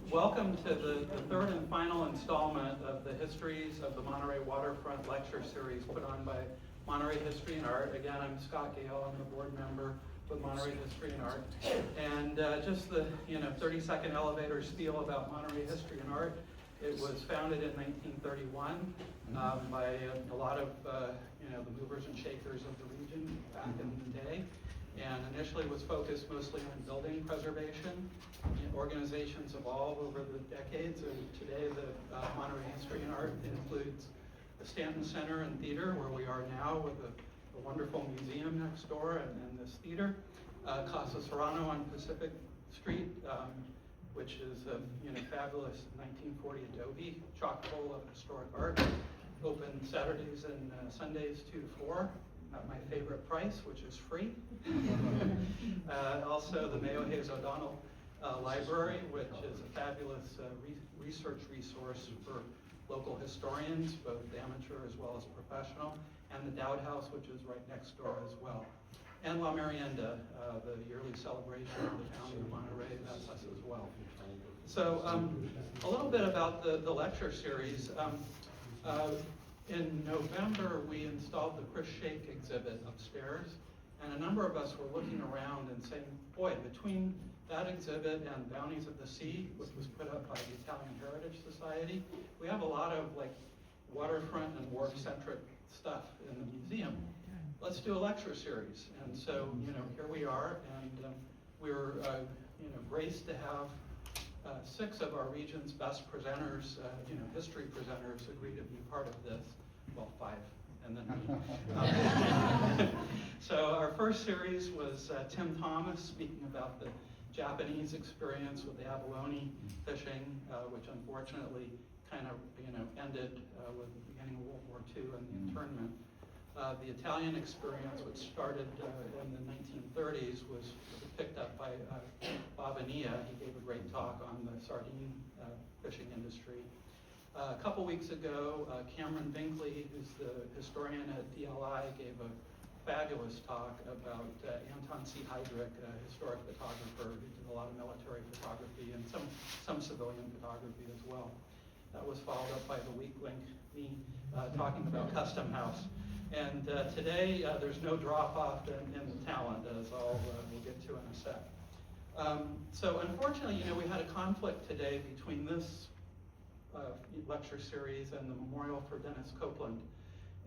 Welcome to the third and final installment of the Histories of the Monterey Waterfront Lecture Series put on by Monterey History and Art. Again, I'm Scott Gale. I'm the board member with Monterey History and Art. And just the 30-second elevator spiel about Monterey History and Art. It was founded in 1931 by a lot of the movers and shakers of the region back in the day, and initially was focused mostly on building preservation. Organizations evolve over the decades, and today the Monterey History and Art includes the Stanton Center and Theater, where we are now with a wonderful museum next door and this theater. Casa Serrano on Pacific Street, which is a fabulous 1940 adobe chock full of historic art. Open Saturdays and Sundays 2 to 4. At my favorite price, which is free. Also the Mayo Hayes O'Donnell Library, which is a fabulous research resource for local historians, both amateur as well as professional. And the Dowd House, which is right next door as well. And La Merienda, the yearly celebration of the founding of Monterey, that's us as well. So a little bit about the lecture series. In November, we installed the Chris Shake exhibit upstairs, and a number of us were looking around and saying, boy, between that exhibit and Bounties of the Sea, which was put up by the Italian Heritage Society, we have a lot of waterfront and wharf-centric stuff in the museum. Let's do a lecture series. And so, here we are, and we were graced to have 6 of our region's best presenters, history presenters, agree to be part of this. Well, 5, and then me. So our first series was Tim Thomas speaking about the Japanese experience with the abalone fishing, which unfortunately kind of ended with the beginning of World War II and the internment. The Italian experience, which started in the 1930s, was picked up by Bob Ania. He gave a great talk on the sardine fishing industry. A couple weeks ago, Cameron Binkley, who's the historian at DLI, gave a fabulous talk about Anton C. Heydrich, a historic photographer who did a lot of military photography and some civilian photography as well. That was followed up by the weak link, me, talking about Custom House. And today, there's no drop-off in the talent, as we'll get to in a sec. So unfortunately, we had a conflict today between this lecture series and the memorial for Dennis Copeland.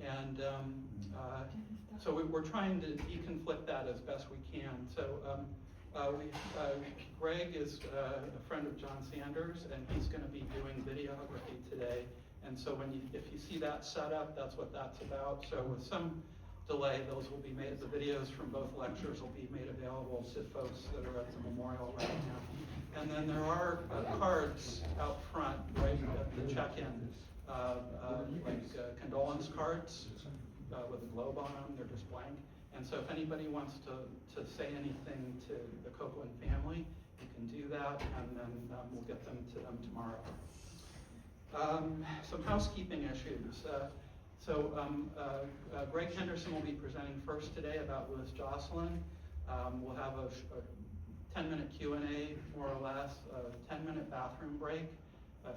And so we're trying to deconflict that as best we can. So Greg is a friend of John Sanders, and he's going to be doing videography today. And so if you see that set up, that's what that's about. So with some delay, those will be made, the videos from both lectures will be made available to folks that are at the memorial right now. And then there are cards out front, right at the check-in, condolence cards with a globe on them. They're just blank. And so if anybody wants to say anything to the Copeland family, you can do that, and then we'll get them to them tomorrow. Some housekeeping issues. Greg Henderson will be presenting first today about Louis Josselyn. We'll have a 10-minute Q&A, more or less, a 10-minute bathroom break.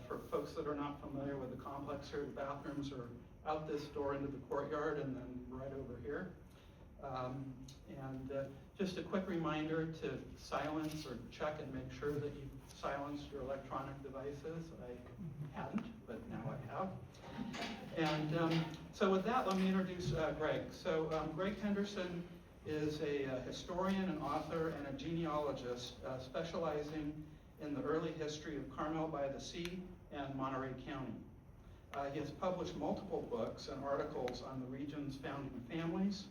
For folks that are not familiar with the complex here, the bathrooms are out this door into the courtyard and then right over here. Just a quick reminder to silence or check and make sure that you silence your electronic devices. I hadn't, but now I have. And so with that, let me introduce Greg. So Greg Henderson is a historian, an author, and a genealogist specializing in the early history of Carmel by the Sea and Monterey County. He has published multiple books and articles on the region's founding families,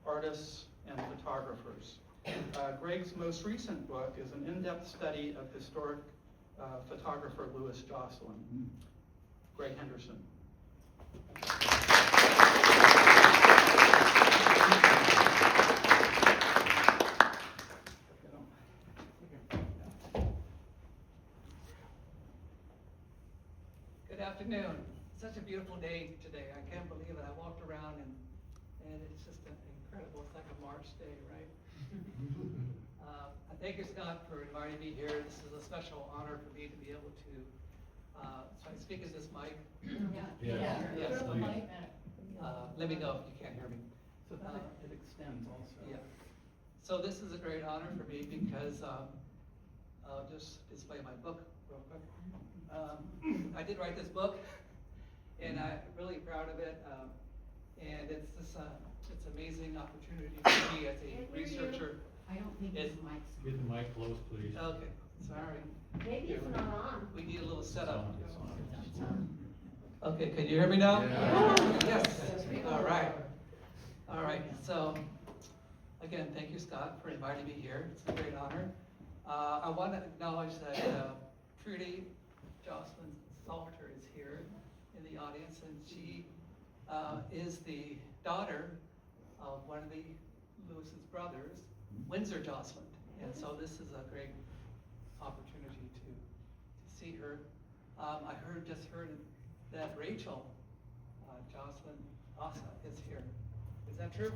artists, and photographers. Greg's most recent book is an in-depth study of historic photographer Louis Josselyn. Greg Henderson. Good afternoon. Such a beautiful day today. I can't believe it. I walked around and it's just incredible. It's like a March day, right? Thank you, Scott, for inviting me here. This is a special honor for me to be able to, so I speak at this mic. Yeah. Yes. Please. Let me know if you can't hear me. So that it extends also. Yeah. So this is a great honor for me because I'll just display my book real quick. I did write this book, and I'm really proud of it. And it's this it's an amazing opportunity for me as a researcher. I don't think this mic's. Get the mic close, please. Okay, sorry. Maybe it's not on. We need a little setup. It's on. Okay, can you hear me now? Yeah. Yes. All right. All right. So, again, thank you, Scott, for inviting me here. It's a great honor. I want to acknowledge that Trudy Josselyn Salter is here in the audience, and she is the daughter of one of the Lewis's brothers, Windsor Josselyn. And so this is a great opportunity to see her. I just heard that Rachel Josselyn Asa is here. Is that true?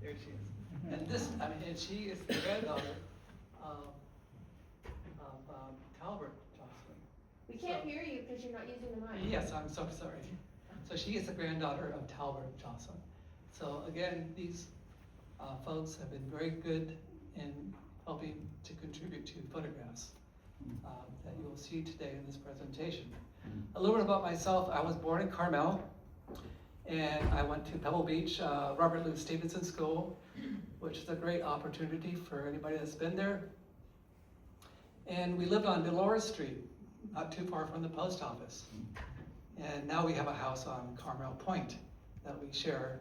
There she is. And she is the granddaughter of Talbert Josselyn. We can't hear you because you're not using the mic. Yes, I'm so sorry. So she is the granddaughter of Talbert Josselyn. So again, these folks have been very good in helping to contribute to photographs that you will see today in this presentation. A little bit about myself. I was born in Carmel, and I went to Pebble Beach, Robert Louis Stevenson School, which is a great opportunity for anybody that's been there. And we lived on Dolores Street, not too far from the post office. And now we have a house on Carmel Point that we share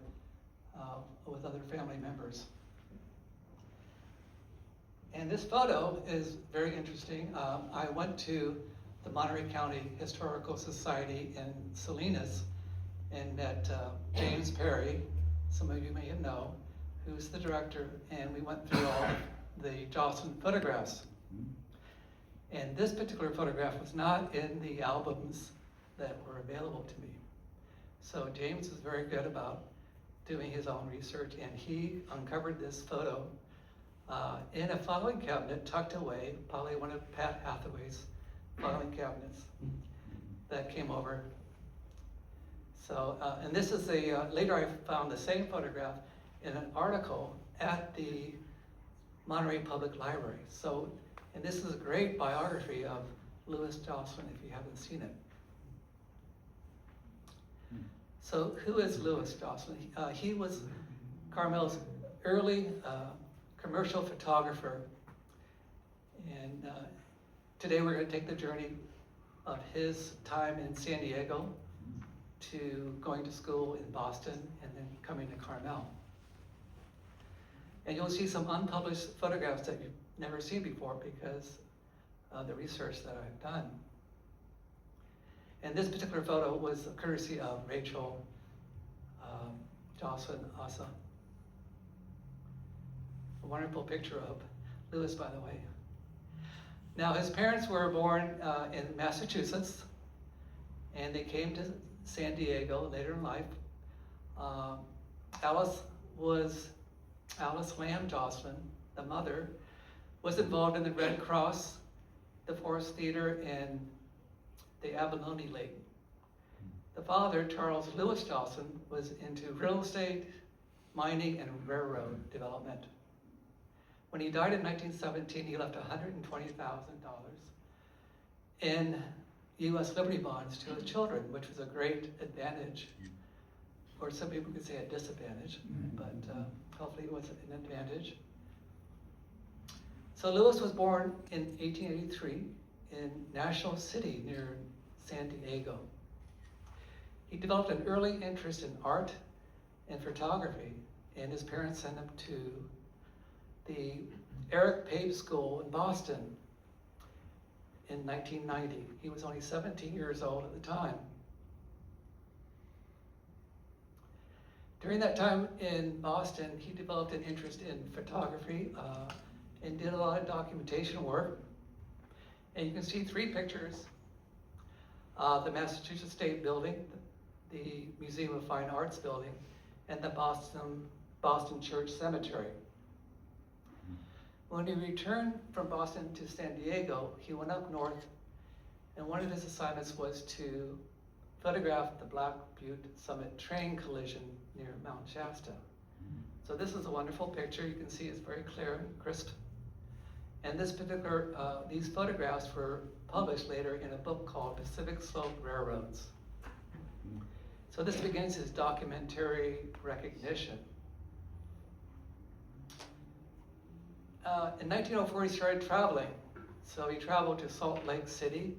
with other family members. And this photo is very interesting. I went to the Monterey County Historical Society in Salinas and met James Perry, some of you may know, who's the director, and we went through all the Josselyn photographs. And this particular photograph was not in the albums that were available to me. So James is very good about doing his own research, and he uncovered this photo in a filing cabinet tucked away, probably one of Pat Hathaway's filing cabinets that came over. So, and this is later I found the same photograph in an article at the Monterey Public Library. So, and this is a great biography of Louis Josselyn if you haven't seen it. So who is Louis Josselyn? He was Carmel's early commercial photographer. And today we're going to take the journey of his time in San Diego to going to school in Boston and then coming to Carmel. And you'll see some unpublished photographs that you've never seen before because of the research that I've done. And this particular photo was courtesy of Rachel Josselyn Asa. A wonderful picture of Louis, by the way. Now, his parents were born in Massachusetts, and they came to San Diego later in life. Alice Lamb Josselyn, the mother, was involved in the Red Cross, the Forest Theater, and the Abalone Lake. The father, Charles Louis Josselyn, was into real estate, mining, and railroad development. When he died in 1917, he left $120,000 in U.S. Liberty bonds to his children, which was a great advantage, or some people could say a disadvantage, but hopefully it was an advantage. So Louis was born in 1883 in National City near San Diego. He developed an early interest in art and photography, and his parents sent him to the Eric Page School in Boston in 1990. He was only 17 years old at the time. During that time in Boston, he developed an interest in photography and did a lot of documentation work. And you can see three pictures. The Massachusetts State Building, the Museum of Fine Arts building, and the Boston Church Cemetery. When he returned from Boston to San Diego, he went up north, and one of his assignments was to photograph the Black Butte Summit train collision near Mount Shasta. So this is a wonderful picture. You can see it's very clear and crisp. And these photographs were published later in a book called Pacific Slope Railroads. So this begins his documentary recognition. In 1904, he started traveling. So he traveled to Salt Lake City,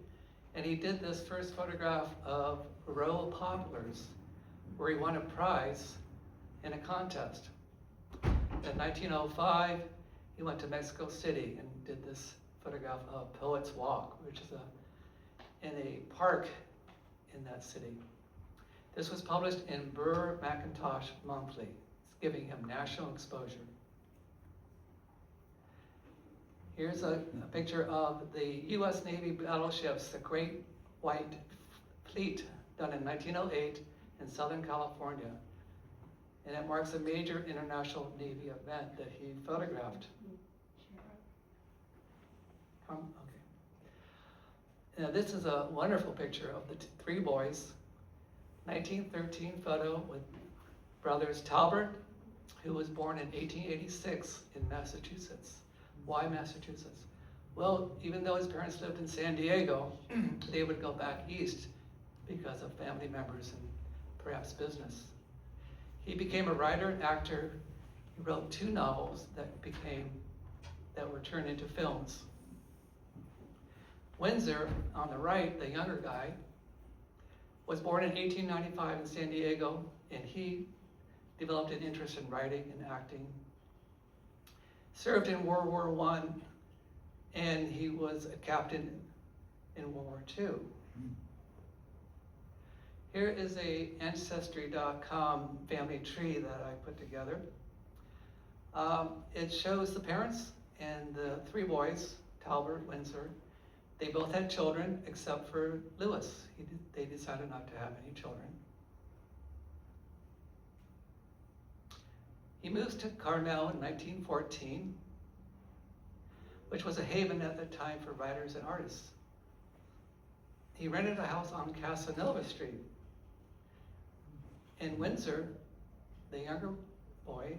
and he did this first photograph of a row of poplars, where he won a prize in a contest. In 1905, he went to Mexico City and did this photograph of Poets Walk, which is in a park in that city. This was published in Burr Macintosh Monthly. It's giving him national exposure. Here's a picture of the U.S. Navy battleships, the Great White Fleet, done in 1908 in Southern California. And it marks a major international Navy event that he photographed. Okay. Now this is a wonderful picture of the three boys. 1913 photo with brothers Talbert, who was born in 1886 in Massachusetts. Why Massachusetts? Well, even though his parents lived in San Diego, they would go back east because of family members and perhaps business. He became a writer and actor. He wrote 2 novels that were turned into films. Windsor, on the right, the younger guy, was born in 1895 in San Diego, and he developed an interest in writing and acting. Served in World War I, and he was a captain in World War II. Here is a Ancestry.com family tree that I put together. It shows the parents and the 3 boys, Talbert, Windsor. They both had children except for Lewis. They decided not to have any children. He moves to Carmel in 1914, which was a haven at the time for writers and artists. He rented a house on Casanova Street. In Windsor, the younger boy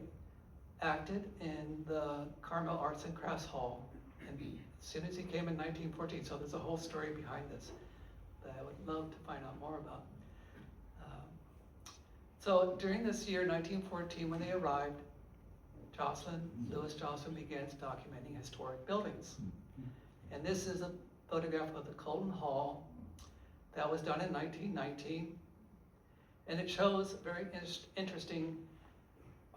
acted in the Carmel Arts and Crafts Hall, and as soon as he came in 1914, so there's a whole story behind this that I would love to find out more about. So during this year, 1914, when they arrived, Lewis Josselyn begins documenting historic buildings. And this is a photograph of the Colton Hall that was done in 1919. And it shows a very interesting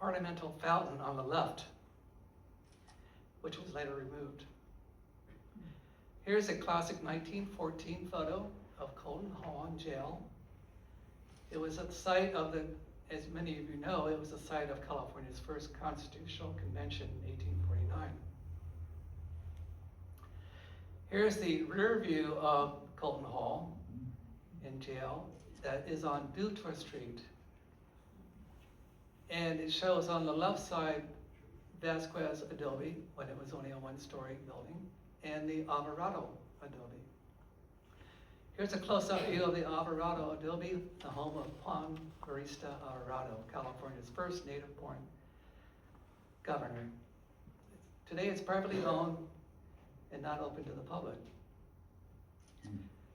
ornamental fountain on the left, which was later removed. Here's a classic 1914 photo of Colton Hall in jail. It was at the site of as many of you know, it was the site of California's first constitutional convention in 1849. Here's the rear view of Colton Hall in jail that is on Butour Street. And it shows on the left side Vasquez Adobe, when it was only a 1-story building, and the Alvarado Adobe. Here's a close-up view of the Alvarado Adobe, the home of Juan Bautista Alvarado, California's first native-born governor. Today it's privately owned and not open to the public.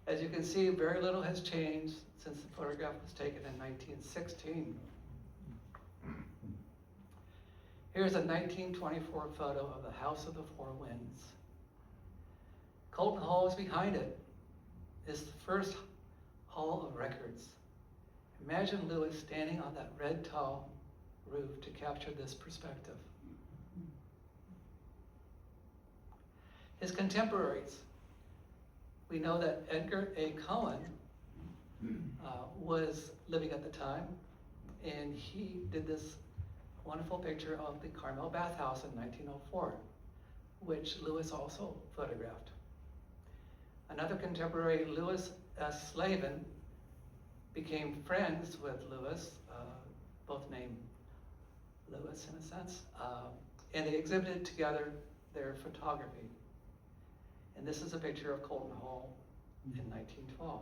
As you can see, very little has changed since the photograph was taken in 1916. Here's a 1924 photo of the House of the Four Winds. Colton Hall is behind it. It's the first hall of records. Imagine Lewis standing on that red tall roof to capture this perspective. His contemporaries. We know that Edgar A. Cohen was living at the time, and he did this wonderful picture of the Carmel bathhouse in 1904, which Lewis also photographed. Another contemporary, Louis S. Slavin, became friends with Lewis, both named Lewis in a sense, and they exhibited together their photography. And this is a picture of Colton Hall in 1912.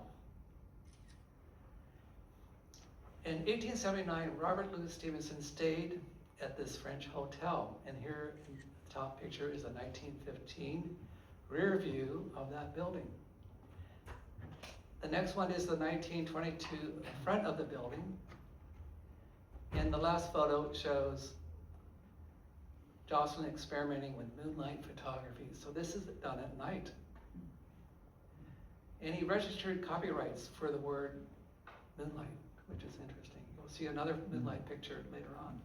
In 1879, Robert Louis Stevenson stayed at this French hotel, and here in the top picture is a 1915 rear view of that building. The next one is the 1922 front of the building, and the last photo shows Josselyn experimenting with moonlight photography. So this is done at night. And he registered copyrights for the word moonlight, which is interesting. You'll see another moonlight picture later on.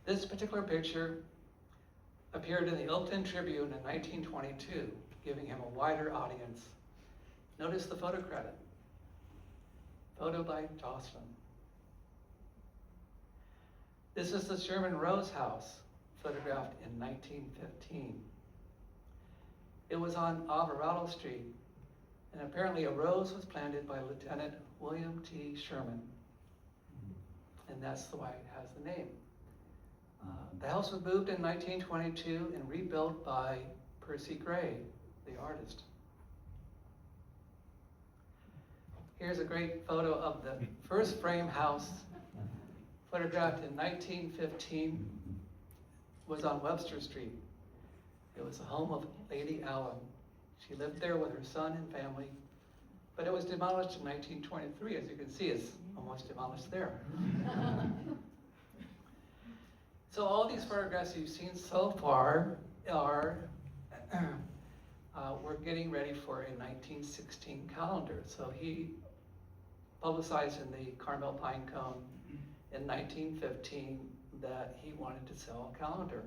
This particular picture appeared in the Oakland Tribune in 1922, giving him a wider audience. Notice the photo credit. Photo by Josselyn. This is the Sherman Rose House, photographed in 1915. It was on Alvarado Street, and apparently a rose was planted by Lieutenant William T. Sherman, and that's why it has the name. The house was moved in 1922 and rebuilt by Percy Gray, the artist. Here's a great photo of the first frame house, photographed in 1915, was on Webster Street. It was the home of Lady Allen. She lived there with her son and family, but it was demolished in 1923. As you can see, it's almost demolished there. So all these photographs you've seen so far are, we're getting ready for a 1916 calendar. So he publicized in the Carmel Pine Cone in 1915 that he wanted to sell a calendar.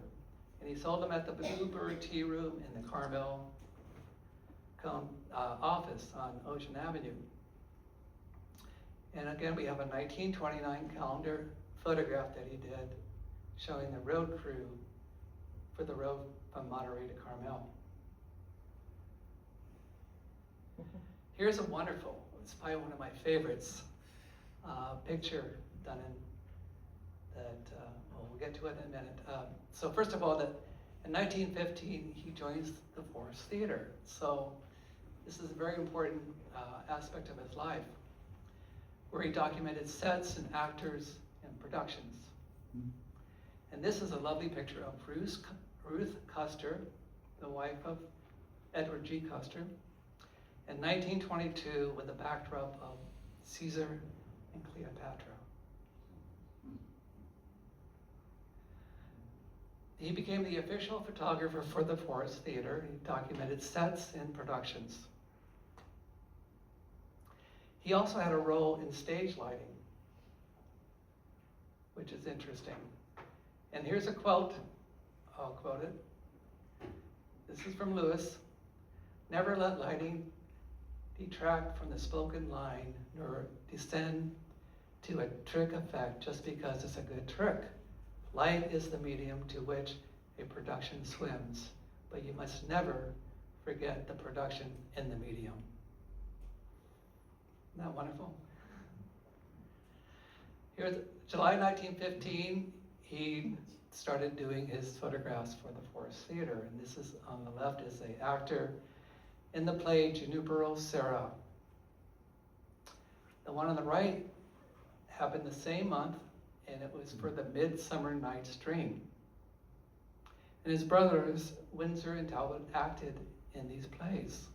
And he sold them at the Bluebird Tea Room in the Carmel Cone office on Ocean Avenue. And again, we have a 1929 calendar photograph that he did showing the road crew for the road from Monterey to Carmel. Here's a wonderful, it's probably one of my favorites, picture done in that, well, we'll get to it in a minute. So first of all, in 1915, he joins the Forest Theater. So this is a very important aspect of his life, where he documented sets and actors and productions. And this is a lovely picture of Ruth Custer, the wife of Edward G. Custer, in 1922 with a backdrop of Caesar and Cleopatra. He became the official photographer for the Forest Theater. He documented sets and productions. He also had a role in stage lighting, which is interesting. And here's a quote, I'll quote it. This is from Lewis. "Never let lighting detract from the spoken line, nor descend to a trick effect just because it's a good trick. Light is the medium to which a production swims, but you must never forget the production in the medium." Isn't that wonderful? Here's July 1915, he started doing his photographs for the Forest Theater, and this is on the left is an actor in the play Junipero Serra. The one on the right happened the same month, and it was for the Midsummer Night's Dream. And his brothers, Windsor and Talbot, acted in these plays.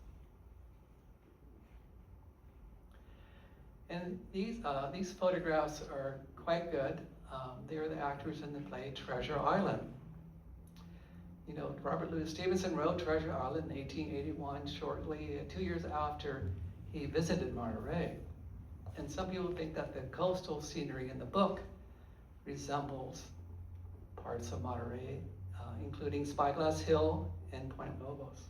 And these photographs are quite good. They're the actors in the play Treasure Island. You know, Robert Louis Stevenson wrote Treasure Island in 1881, shortly 2 years after he visited Monterey. And some people think that the coastal scenery in the book resembles parts of Monterey, including Spyglass Hill and Point Lobos.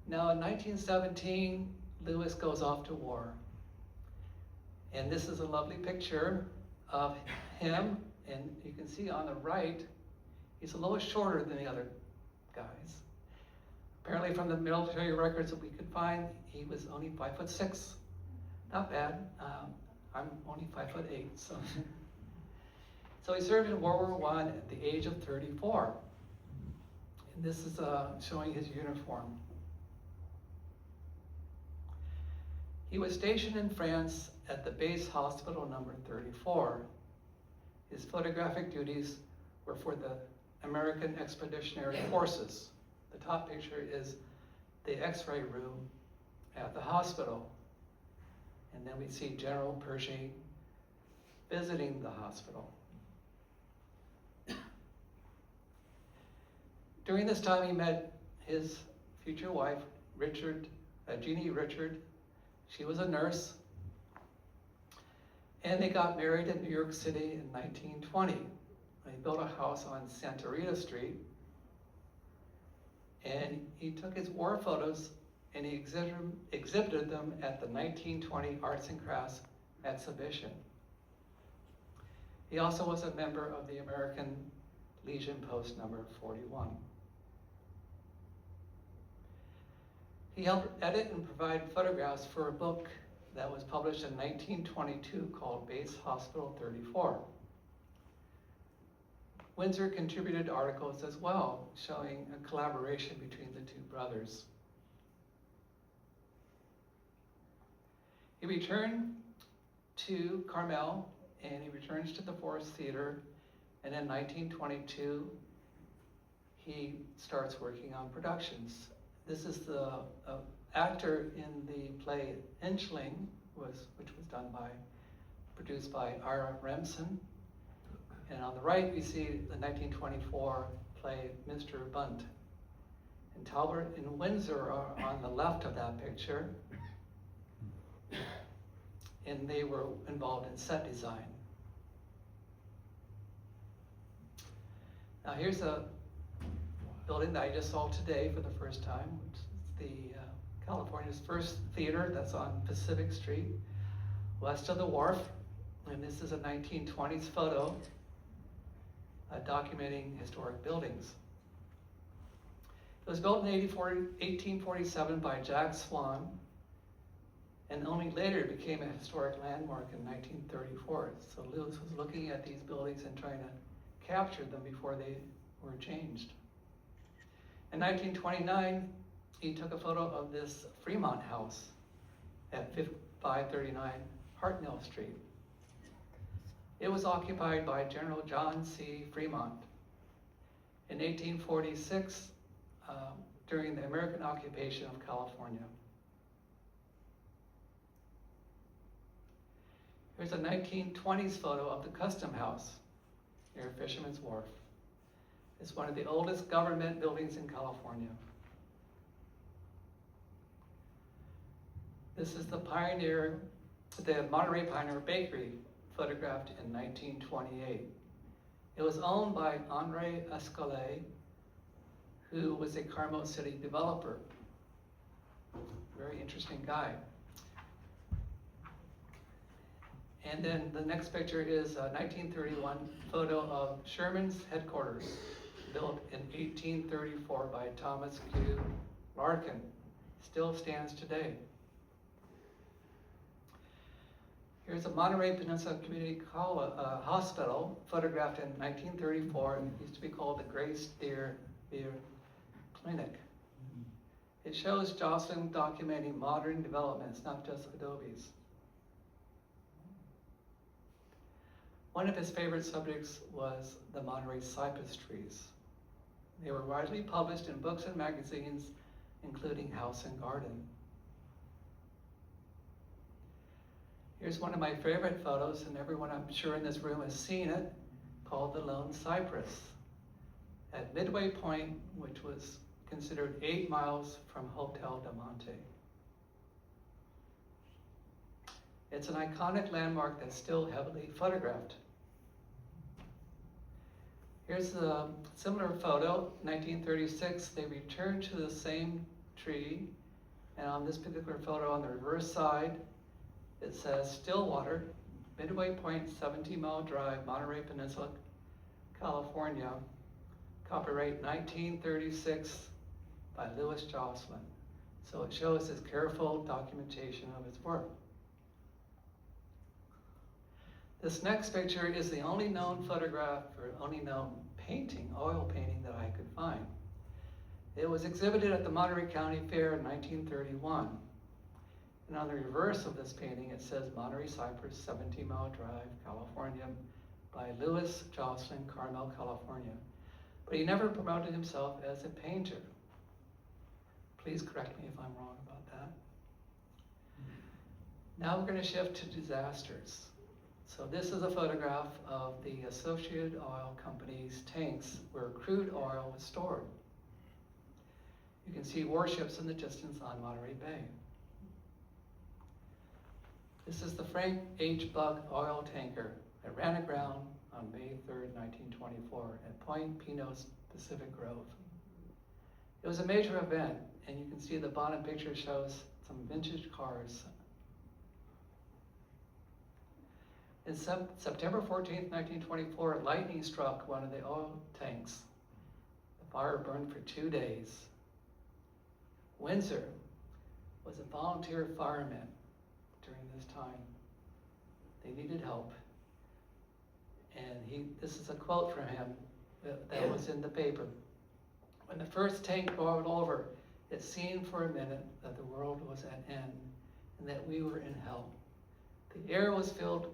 Now in 1917, Lewis goes off to war. And this is a lovely picture of him, and you can see on the right, he's a little shorter than the other guys. Apparently from the military records that we could find, he was only 5'6". Not bad. I'm only 5'8", so. So he served in World War I at the age of 34. And this is showing his uniform. He was stationed in France at the base hospital number 34. His photographic duties were for the American Expeditionary Forces. The top picture is the X-ray room at the hospital. And then we see General Pershing visiting the hospital. During this time, he met his future wife, Jeannie Richard. She was a nurse. And they got married in New York City in 1920. They built a house on Santa Rita Street. And he took his war photos and he exhibited them at the 1920 Arts and Crafts exhibition. He also was a member of the American Legion Post number 41. He helped edit and provide photographs for a book that was published in 1922 called Base Hospital 34. Windsor contributed articles as well, showing a collaboration between the two brothers. He returned to Carmel, and he returns to the Forest Theater, and in 1922, he starts working on productions. This is the actor in the play Inchling, which was produced by Ira Remsen. And on the right, we see the 1924 play Mr. Bunt. And Talbot and Windsor are on the left of that picture. And they were involved in set design. Now here's a building that I just saw today for the first time, which is the California's first theater that's on Pacific Street, west of the wharf. And this is a 1920s photo documenting historic buildings. It was built in 1847 by Jack Swan, and only later became a historic landmark in 1934. So Lewis was looking at these buildings and trying to capture them before they were changed. In 1929, he took a photo of this Fremont House at 539 Hartnell Street. It was occupied by General John C. Fremont. In 1846, during the American occupation of California. Here's a 1920s photo of the Custom House near Fisherman's Wharf. It's one of the oldest government buildings in California. This is the Monterey Pioneer Bakery, photographed in 1928. It was owned by Henri Escalay, who was a Carmel City developer. Very interesting guy. And then the next picture is a 1931 photo of Sherman's headquarters, built in 1834 by Thomas Q. Larkin. Still stands today. Here's a Monterey Peninsula Community Hospital, photographed in 1934. It used to be called the Grace Deer Clinic. It shows Josselyn documenting modern developments, not just Adobe's. One of his favorite subjects was the Monterey cypress trees. They were widely published in books and magazines, including House and Garden. Here's one of my favorite photos, and everyone I'm sure in this room has seen it, called the Lone Cypress, at Midway Point, which was considered 8 miles from Hotel del Monte. It's an iconic landmark that's still heavily photographed. Here's a similar photo, 1936. They returned to the same tree, and on this particular photo on the reverse side, it says Stillwater, Midway Point, 17-mile drive, Monterey Peninsula, California, copyright 1936 by Louis Josselyn. So it shows his careful documentation of his work. This next picture is the only known photograph or only known painting, oil painting that I could find. It was exhibited at the Monterey County Fair in 1931. And on the reverse of this painting, it says Monterey Cypress, 17 Mile Drive, California, by Louis Josselyn, Carmel, California. But he never promoted himself as a painter. Please correct me if I'm wrong about that. Now we're going to shift to disasters. So this is a photograph of the Associated Oil Company's tanks where crude oil was stored. You can see warships in the distance on Monterey Bay. This is the Frank H. Buck oil tanker that ran aground on May 3rd, 1924 at Point Pinos, Pacific Grove. It was a major event, and you can see the bottom picture shows some vintage cars. In September 14th, 1924, lightning struck one of the oil tanks. The fire burned for 2 days. Windsor was a volunteer fireman during this time. They needed help. And this is a quote from him that was in the paper. When the first tank boiled over, it seemed for a minute that the world was at end and that we were in hell. The air was filled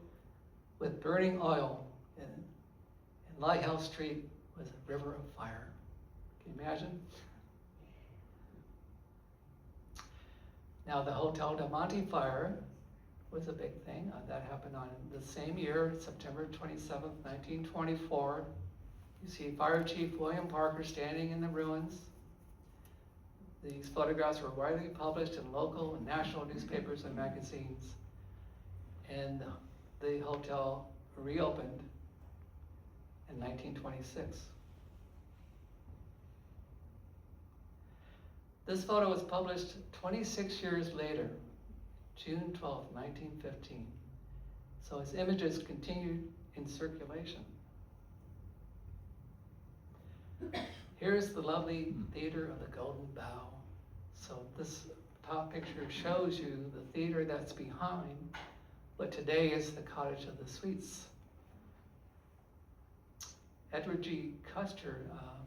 with burning oil, and Lighthouse Street was a river of fire. Can you imagine? Now, the Hotel Del Monte fire was a big thing. That happened on the same year, September 27th, 1924. You see Fire Chief William Parker standing in the ruins. These photographs were widely published in local and national newspapers and magazines. And the hotel reopened in 1926. This photo was published 26 years later, June 12, 1915. So its images continued in circulation. Here's the lovely Theater of the Golden Bough. So this top picture shows you the theater that's behind what today is the Cottage of the Sweets. Edward G. Custer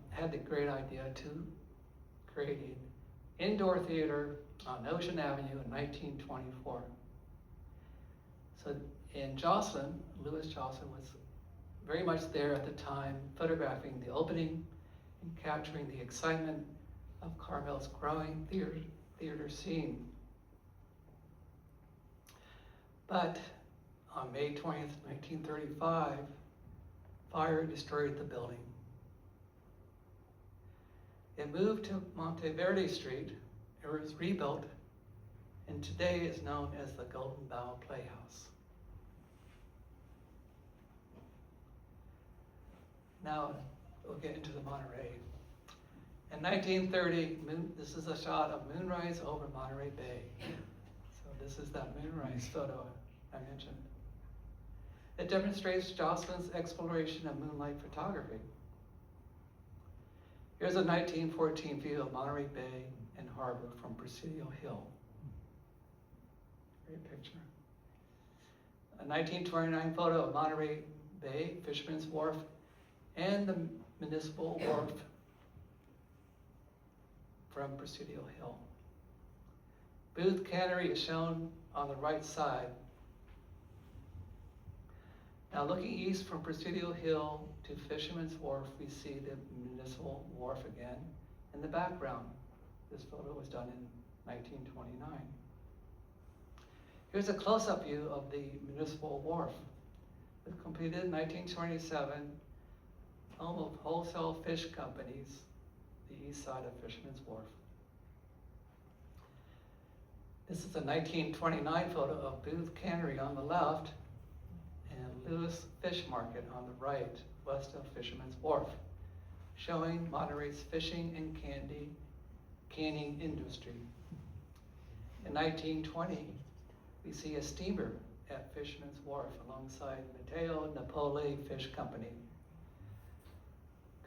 had the great idea to create an indoor theater on Ocean Avenue in 1924. So in Josselyn, Louis Josselyn was very much there at the time, photographing the opening and capturing the excitement of Carmel's growing theater scene. But on May 20th, 1935, fire destroyed the building. It moved to Monteverde Street. It was rebuilt, and today is known as the Golden Bough Playhouse. Now we'll get into the Monterey. In 1930, this is a shot of moonrise over Monterey Bay. So this is that moonrise photo I mentioned. It demonstrates Josselyn's exploration of moonlight photography. Here's a 1914 view of Monterey Bay and Harbor from Presidio Hill. Great picture. A 1929 photo of Monterey Bay, Fisherman's Wharf, and the Municipal Wharf from Presidio Hill. Booth Cannery is shown on the right side. Now looking east from Presidio Hill to Fisherman's Wharf, we see the Municipal Wharf again in the background. This photo was done in 1929. Here's a close-up view of the Municipal Wharf. It was completed in 1927, home of wholesale fish companies, the east side of Fisherman's Wharf. This is a 1929 photo of Booth Cannery on the left and Lewis Fish Market on the right, west of Fisherman's Wharf, showing Monterey's fishing and canning industry. In 1920, we see a steamer at Fisherman's Wharf alongside Mateo Napoli Fish Company.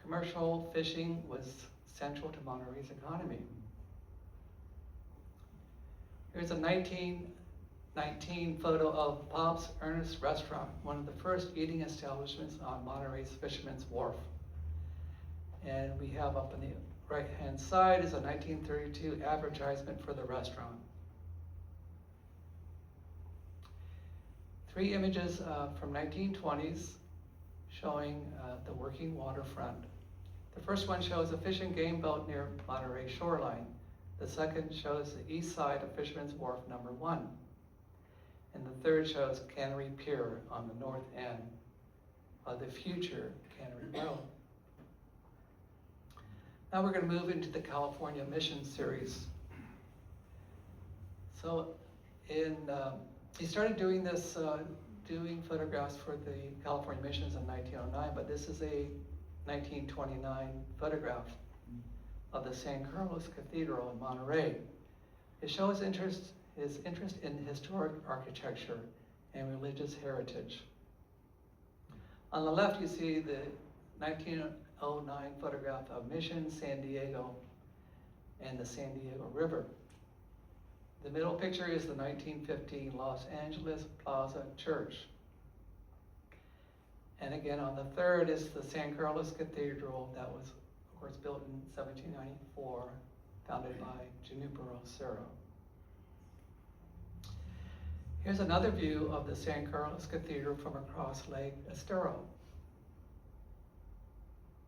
Commercial fishing was central to Monterey's economy. Here's a 19 19 photo of Bob's Ernest Restaurant, one of the first eating establishments on Monterey's Fisherman's Wharf. And we have up on the right-hand side is a 1932 advertisement for the restaurant. 3 images from 1920s showing the working waterfront. The first one shows a fishing game boat near Monterey shoreline. The second shows the east side of Fisherman's Wharf number 1. And the third shows Cannery Pier on the north end of the future Cannery Road. Now we're going to move into the California Mission series. So he started doing this, doing photographs for the California missions in 1909, but this is a 1929 photograph of the San Carlos Cathedral in Monterey. It shows his interest in historic architecture and religious heritage. On the left, you see the 1909 photograph of Mission San Diego and the San Diego River. The middle picture is the 1915 Los Angeles Plaza Church. And again, on the third is the San Carlos Cathedral that was, of course, built in 1794, founded by Junipero Serra. Here's another view of the San Carlos Cathedral from across Lake Estero.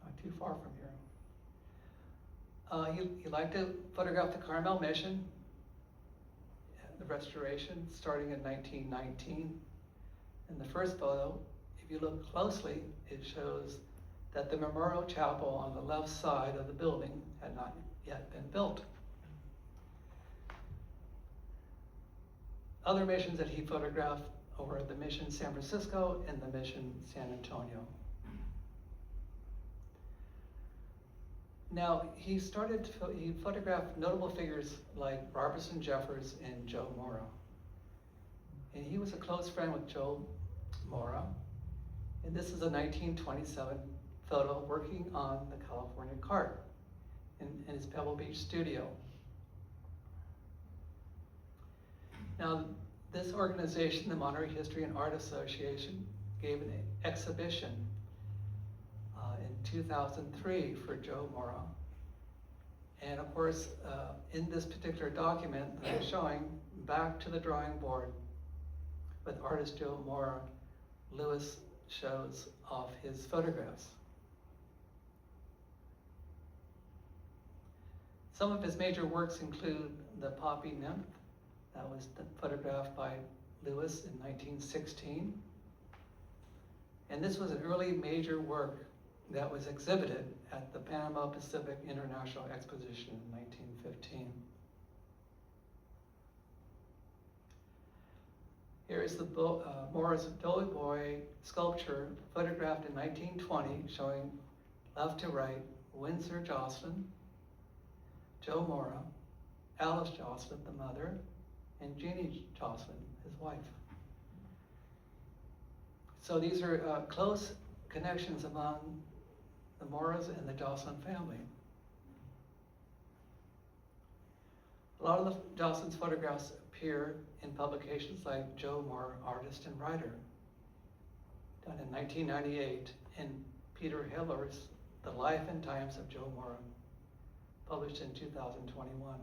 Not too far from here. He liked to photograph the Carmel Mission, the restoration starting in 1919. In the first photo, if you look closely, it shows that the memorial chapel on the left side of the building had not yet been built. Other missions that he photographed were the Mission San Francisco and the Mission San Antonio. Now, he photographed notable figures like Robertson Jeffers and Joe Mora. And he was a close friend with Joe Mora. And this is a 1927 photo working on the California cart in his Pebble Beach studio. Now, this organization, the Monterey History and Art Association, gave an exhibition in 2003 for Joe Mora. And of course, in this particular document that I'm showing, back to the drawing board with artist Joe Mora, Lewis shows off his photographs. Some of his major works include the Poppy Nymph, that was photographed by Lewis in 1916. And this was an early major work that was exhibited at the Panama Pacific International Exposition in 1915. Here is the Mora's Doughboy sculpture photographed in 1920, showing left to right Windsor Josselyn, Joe Mora, Alice Josselyn, the mother, and Jeannie Josselyn, his wife. So these are close connections among the Moras and the Josselyn family. A lot of the Josselyn's photographs appear in publications like Joe Mora, Artist and Writer, done in 1998, and Peter Hiller's The Life and Times of Joe Mora, published in 2021.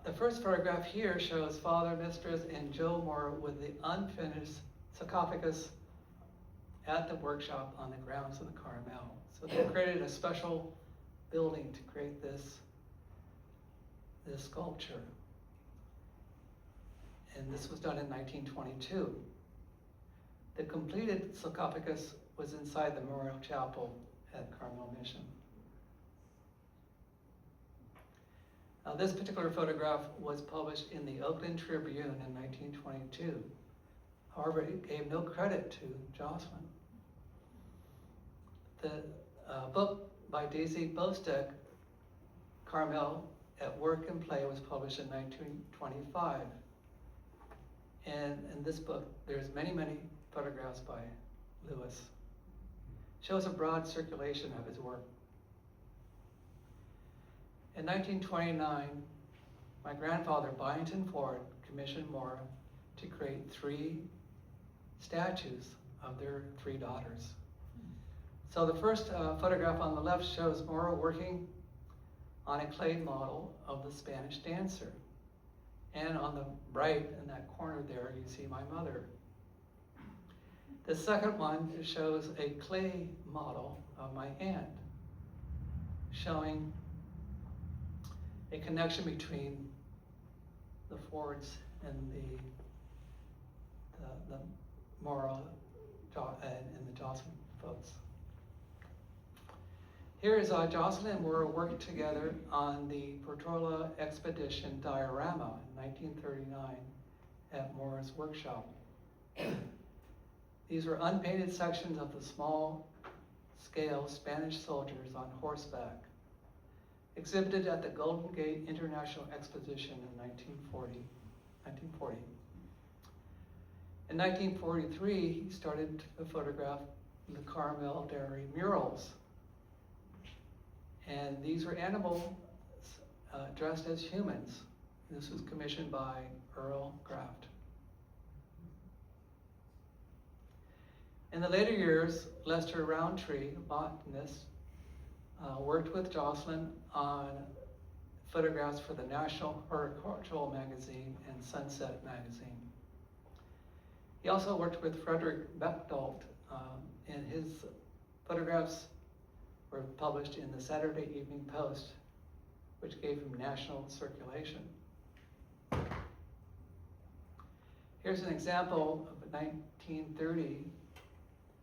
The first photograph here shows Father, Mistress, and Joe Mora with the unfinished sarcophagus at the workshop on the grounds of the Carmel. So they created a special building to create this sculpture. And this was done in 1922. The completed sarcophagus was inside the Memorial Chapel at Carmel Mission. Now, this particular photograph was published in the Oakland Tribune in 1922. However, it gave no credit to Josselyn. The book by Daisy Bostek, Carmel at Work and Play, was published in 1925. And in this book, there's many, many photographs by Lewis. Shows a broad circulation of his work. In 1929, my grandfather, Byington Ford, commissioned Mora to create 3 statues of their 3 daughters. So the first photograph on the left shows Mora working on a clay model of the Spanish dancer. And on the right, in that corner there, you see my mother. The second one shows a clay model of my aunt, showing a connection between the Fords and the Mora and the Josselyn folks. Here is Josselyn and Mora worked together on the Portola Expedition diorama in 1939 at Mora's workshop. These were unpainted sections of the small-scale Spanish soldiers on horseback, exhibited at the Golden Gate International Exposition in 1940. In 1943, he started to photograph the Carmel Dairy murals. And these were animals dressed as humans. This was commissioned by Earl Graft. In the later years, Lester Roundtree, a botanist, worked with Josselyn on photographs for the National Horticultural Magazine and Sunset Magazine. He also worked with Frederick Bechtold, and his photographs were published in the Saturday Evening Post, which gave him national circulation. Here's an example of a 1930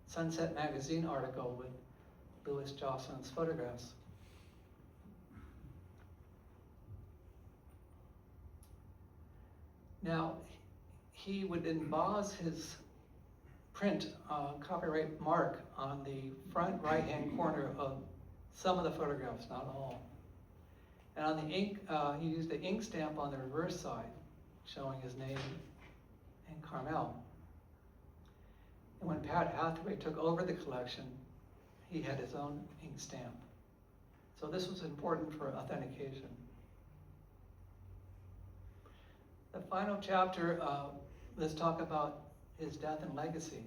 Sunset Magazine article with Louis Josselyn's photographs. Now, he would emboss his print copyright mark on the front right-hand corner of some of the photographs, not all. And on the ink, he used the ink stamp on the reverse side, showing his name and Carmel. And when Pat Hathaway took over the collection, he had his own ink stamp. So this was important for authentication. The final chapter, let's talk about his death and legacy,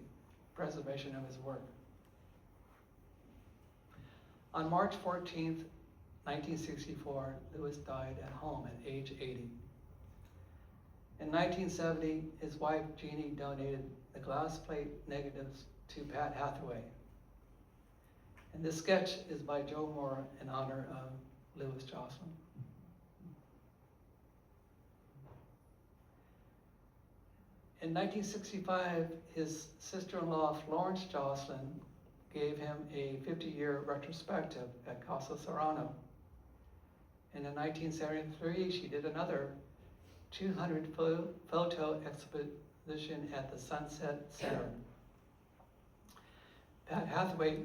preservation of his work. On March 14th, 1964, Louis died at home at age 80. In 1970, his wife Jeannie donated the glass plate negatives to Pat Hathaway. And this sketch is by Joe Moore in honor of Louis Josselyn. In 1965, his sister-in-law Florence Josselyn gave him a 50-year retrospective at Casa Serrano. And in 1973, she did another 200-photo exposition at the Sunset Center. Pat Hathaway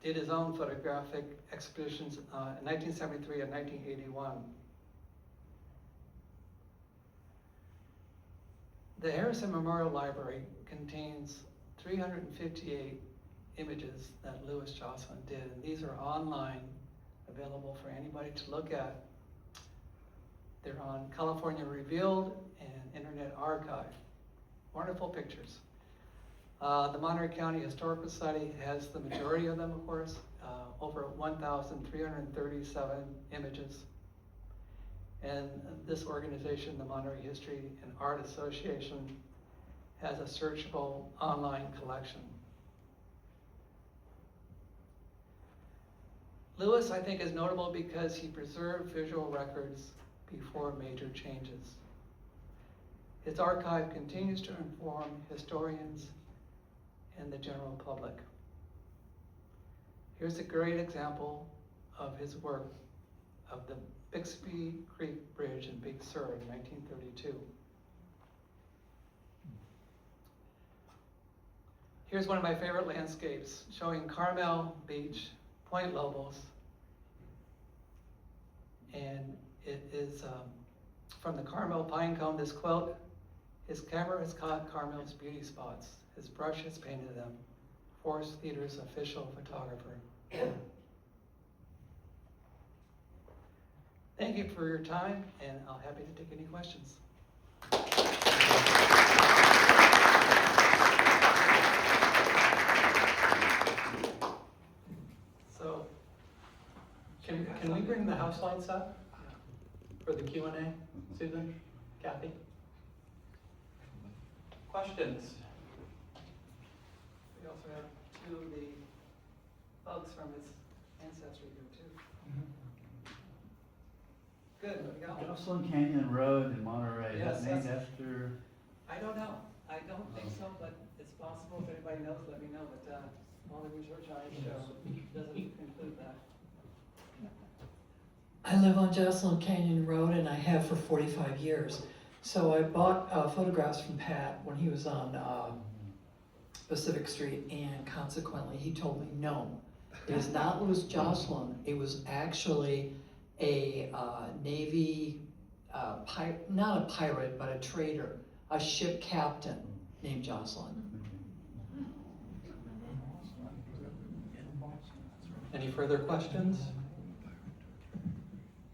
did his own photographic exhibitions in 1973 and 1981. The Harrison Memorial Library contains 358 images that Louis Josselyn did, and these are online, available for anybody to look at. They're on California Revealed and Internet Archive. Wonderful pictures. The Monterey County Historical Society has the majority of them, of course, over 1,337 images. And this organization, the Monterey History and Art Association, has a searchable online collection. Louis, I think, is notable because he preserved visual records before major changes. His archive continues to inform historians and the general public. Here's a great example of his work of the Bixby Creek Bridge in Big Sur in 1932. Here's one of my favorite landscapes showing Carmel Beach, Point Lobos, and it is from the Carmel Pine Cone, this quote: "His camera has caught Carmel's beauty spots. His brush has painted them." Forest Theater's official photographer. Thank you for your time, and I'm happy to take any questions. So, can we bring the house lights up for the Q&A? Susan, Kathy? Questions? We also have two of the bugs from his ancestry here too. Good, we got one. Josselyn Canyon Road in Monterey, is Yes, that named that's- after? I don't know. I don't think so, but it's possible. If anybody knows, let me know. But all the research I show doesn't include that. I live on Josselyn Canyon Road and I have for 45 years. So I bought photographs from Pat when he was on Pacific Street, and consequently he told me, no, it is not Louis Josselyn. It was actually a Navy, not a pirate, but a trader, a ship captain named Josselyn. Any further questions?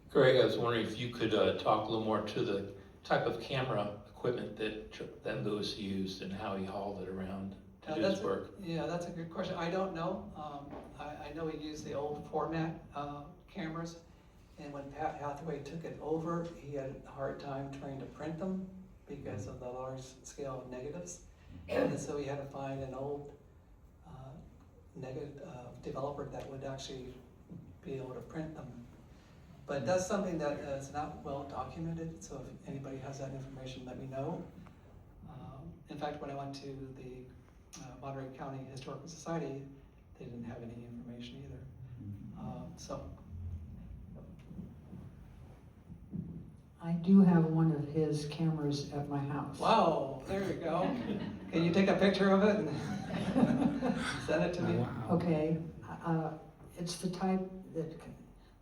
Greg, I was wondering if you could talk a little more to the type of camera equipment that Lewis used and how he hauled it around to do his work. Yeah, that's a good question. I don't know. I know he used the old format cameras, and when Pat Hathaway took it over, he had a hard time trying to print them because of the large scale of negatives. And so he had to find an old negative developer that would actually be able to print them. But that's something that is not well documented, so if anybody has that information, let me know. In fact, when I went to the Monterey County Historical Society, they didn't have any information either. I do have one of his cameras at my house. Wow, there you go. Can you take a picture of it and send it to me? Okay, it's the type that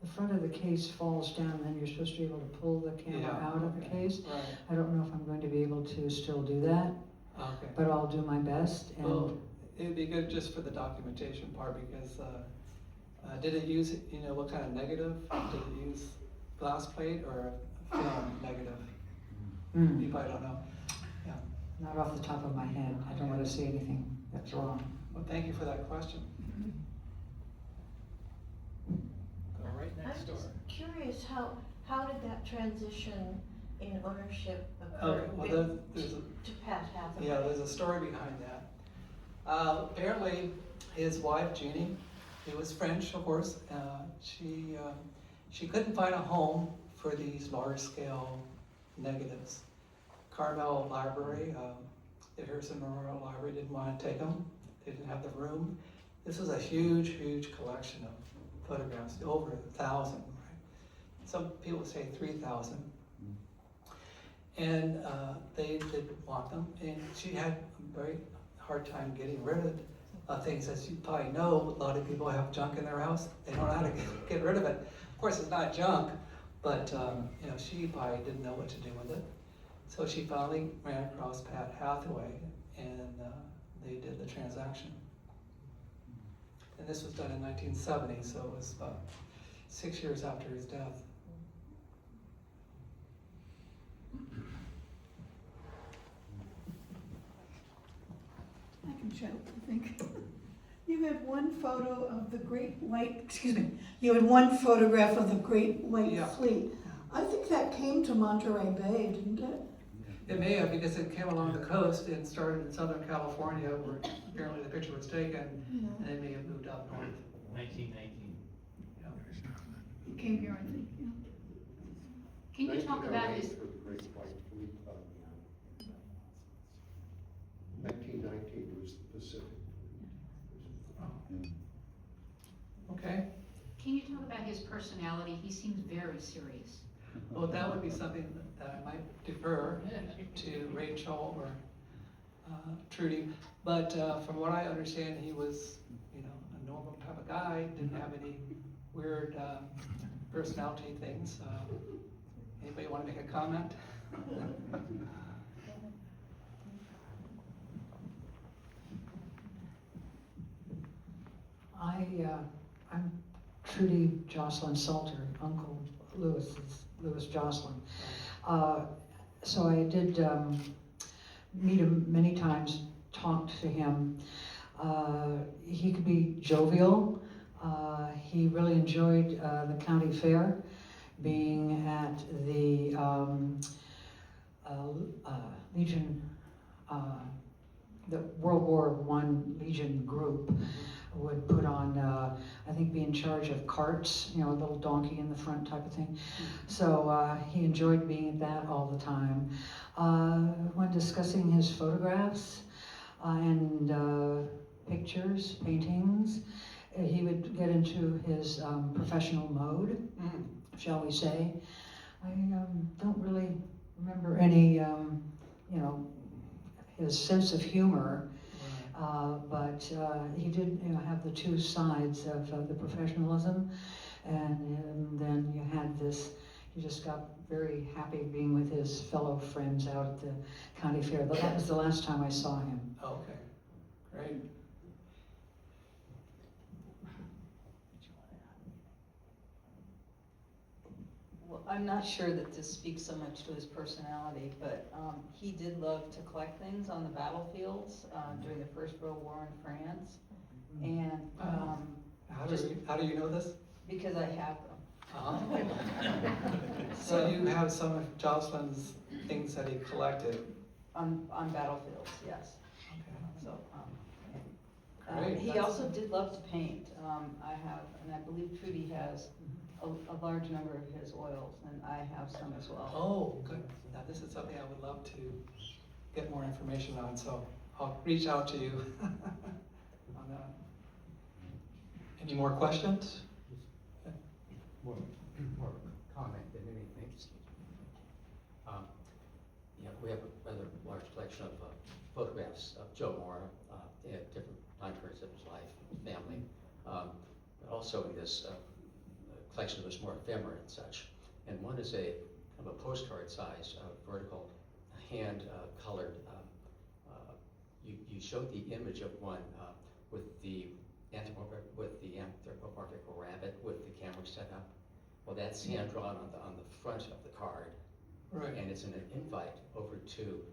the front of the case falls down, and then you're supposed to be able to pull the camera Yeah, out of the okay. case. Right, I don't know if I'm going to be able to still do that, okay. but I'll do my best. And Well, it'd be good just for the documentation part, because did it use, what kind of negative? Did it use glass plate or a film negative? You probably don't know. Yeah. not off the top of my head, I don't want to say anything that's wrong. Well, thank you for that question. Go right I'm next door. just curious, how did that transition in ownership Okay, occur well, there's a, to Pat Hathaway? yeah, there's a story behind that. Apparently, his wife, Jeannie, who was French, of course, she couldn't find a home for these large-scale negatives. Carmel Library, the Henderson Memorial Library didn't want to take them. They didn't have the room. This was a huge, huge collection of photographs, over 1,000, right? Some people say 3,000. And they didn't want them, and she had a very hard time getting rid of things. As you probably know, a lot of people have junk in their house. They don't know how to get rid of it. Of course, it's not junk, but she probably didn't know what to do with it. So she finally ran across Pat Hathaway, and they did the transaction. And this was done in 1970, so it was about 6 years after his death. I can show, I think. You had one photo of the Great White, you had one photograph of the Great White Yeah. Fleet. I think that came to Monterey Bay, didn't it? It may have, because it came along the coast and started in Southern California, where apparently the picture was taken, and they may have moved up north. 1919. It came here, I think, yeah. Can you talk about his, 1919 was the Pacific. Okay, can you talk about his personality? He seems very serious. well, that would be something that I might defer to Rachel or Trudy. But from what I understand, he was, a normal type of guy, didn't have any weird personality things. Anybody want to make a comment? I'm Trudy Josselyn Salter, uncle Louis Josselyn. So I did meet him many times, talked to him. He could be jovial. He really enjoyed the county fair, being at the Legion, the World War I Legion group would put on, I think, be in charge of carts, you know, a little donkey in the front type of thing. So he enjoyed being at that all the time. When discussing his photographs and pictures, paintings, he would get into his professional mode, shall we say. I don't really remember any, you know, his sense of humor. But he did, you know, have the two sides of the professionalism, and then you had this. He just got very happy being with his fellow friends out at the county fair. But that was the last time I saw him. Okay, great. Well, I'm not sure that this speaks so much to his personality, but he did love to collect things on the battlefields during the First World War in France. And How do you know this? because I have them. So you have some of Josselyn's things that he collected. On battlefields, yes. Okay. So, Great. he also did love to paint. I have, and I believe Trudy has a large number of his oils, and I have some as well. Oh, good. Now this is something I would love to get more information on, so I'll reach out to you on that. Any more questions? More comment than anything. Yeah, we have a rather large collection of photographs of Joe Mora at different time periods of his life, family. But also in this collection there's more ephemera and such. And one is a kind of a postcard size, vertical, hand colored. You showed the image of one with the anthropomorphic rabbit with the camera set up. Well, that's hand drawn on the front of the card, Right. and it's an invite over to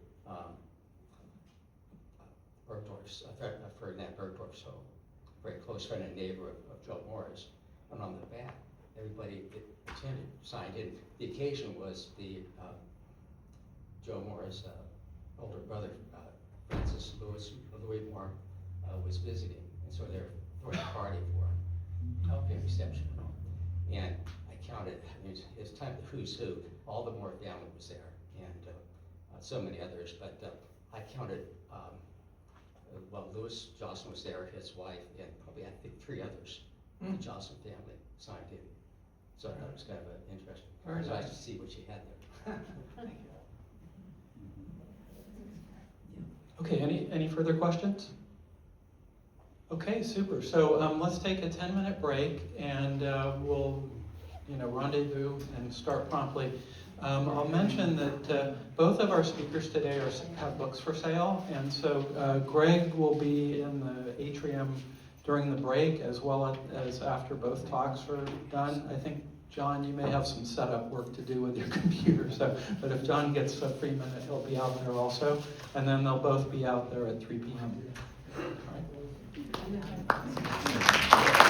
Bergdorf's, Ferdinand Bergdorf, so very close friend and neighbor of Joe Mora's. And on the back, everybody that attended signed in. The occasion was the Joe Mora's older brother, Francis Louis Moore, was visiting, and so they're throwing a party for him, a reception and all. And I counted, I mean, it's time the who's who. All the Moore family was there, and so many others. But I counted. Well, Louis Josselyn was there, his wife, and probably I think 3 others. The Josselyn family signed in. So I thought it was kind of interesting. Very It was nice nice. to see what you had there. Thank you. Okay, any further questions? Okay, super. So let's take a 10-minute break, and we'll, rendezvous and start promptly. I'll mention that both of our speakers today have books for sale, and so Greg will be in the atrium during the break as well as after both talks are done. I think, John, you may have some setup work to do with your computer, but if John gets a free minute, he'll be out there also, and then they'll both be out there at 3 p.m. All right.